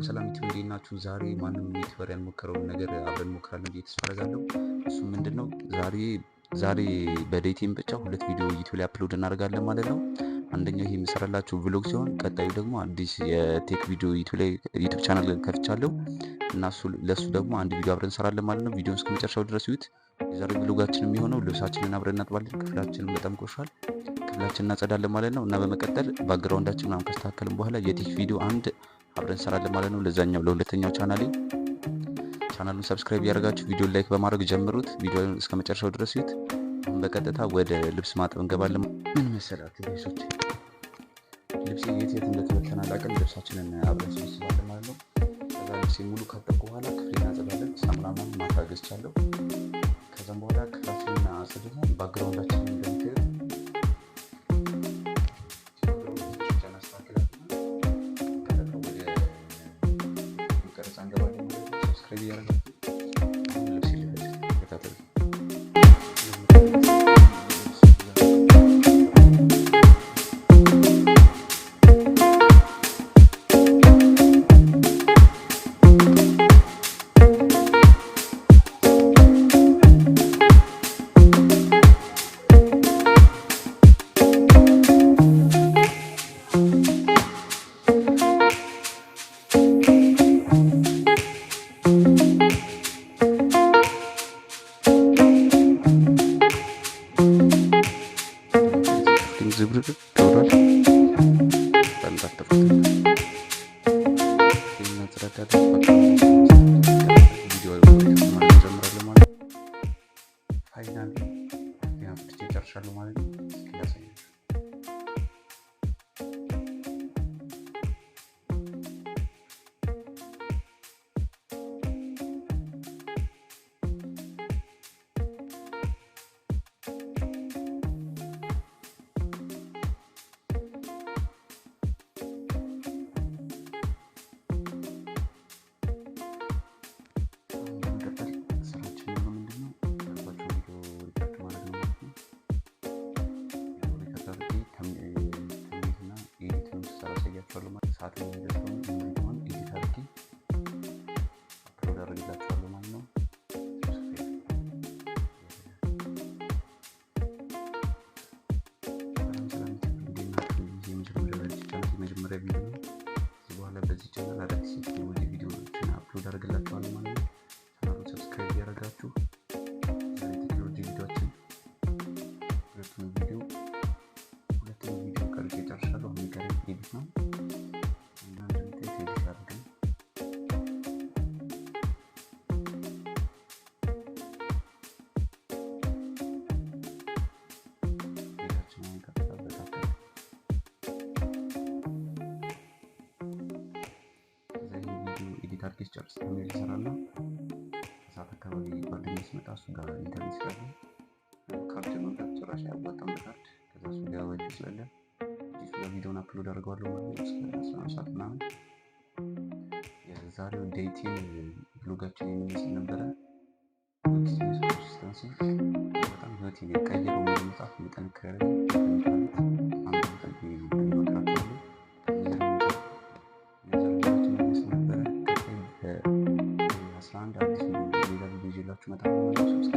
ሰላም ዩቲዩብ እንዴት ናችሁ? ዛሬ ማንም ዩቲዩበር ያልሞከረውን ነገር አብረን እንሞክራለን ብዬ ተስፋ አደርጋለሁ። እሱ ምንድነው? ዛሬ በዴቴም ብቻ 2 ቪዲዮ ዩቲዩብ ላይ አፕሎድ እናደርጋለን ማለት ነው። አንደኛው ይሄ የምሰራላችሁ ቭሎግ ሲሆን ቀጣዩ ደግሞ አዲስ የቴክ ቪዲዮ ዩቲዩብ ቻናል ከፍቻለሁ እና ለሱ ደግሞ አንድ ቪዲዮ አብረን እንሰራለን ማለት ነው። ቪዲዮውን እስከ መጨረሻው ድረስ ይዩት። የዛሬው ቭሎጋችን የሚሆነው ልብሳችንን አብረን እናጥባለን። ክፍላችንን በጣም ቆሻል፣ ክፍላችንን እናጸዳለን ማለት ነው። እና በመቀጠል ባክግራውንዳችን ምናምን ካስተካከልን በኋላ የቴክ ቪዲዮ አንድ አብረን እንሰራለን ማለት ነው። ለሁለተኛው ቻናሉን ሰብስክራይብ ያደርጋችሁ ቪዲዮ ላይክ በማድረግ ጀምሩት። ቪዲዮውን እስከ መጨረሻው ድረስ ይዩት። አሁን በቀጥታ ወደ ልብስ ማጠብ እንገባለን። ምን መሰላችሁ ልብሶች ልብሴ የት እንደተበተነ አላውቅም። ልብሳችንን አብረን እንሰብስባለን ማለት ነው። ከዛ ልብሴ ሙሉ ካጠብኩ በኋላ ክፍሌን አጸዳለን። ሳሙናና ማታ ገዝቻለሁ። ከዛም በኋላ ክፍላችንን አጽድተን ባክግራውንዳችንን እንደምታዩት ዝብርቅ ተውሏል። ተንጣጣፈው ፋይናሊ ጨርሻለሁ ማለት ነው። ሰዓት የሚደርሰውን እንዲሆን ኤዲት አድርጌ አፕሎድ አደርግላችኋለሁ ማለት ነው። የመጀመሪያ ቪዲዮ ነው። ከዚህ በኋላ በዚህ ቻናል አዳዲስ ቪዲዮዎችን አፕሎድ አደርግላችኋለሁ ማለት ነው። ቻናሉን ሰብስክራይብ ያደረጋችሁ ቴክኖሎጂ ቪዲዮችን ሁለቱም ቪዲዮ ቀርጬ ጨርሻለሁ። የሚቀረኝ ኤዲት ነው። ታርጌት ጨርስ ተመሪ ሰራና ከሰዓት አካባቢ ጓደኛ ሲመጣ እሱ ጋር ኢንተርኔት ስላለ ካርድ መምጣት ጭራሽ ያዋጣም በካርድ ከዛ እሱ ጋር ወጪ ስላለ እሱ ጋር ቪዲዮውን አፕሎድ አድርገዋለሁ ማለት ነው። እስከ 11 ሰዓት ምናምን የዛሬው ዴይቲን ብሎጋችን የሚመስል ነበረ። ኮንሲስተንሲ በጣም ህይወቴን የቀየረው መጽሐፍ የሚጠነክር አዲስ ሌላ ቪዲዮ ይዤላችሁ እመጣለሁ።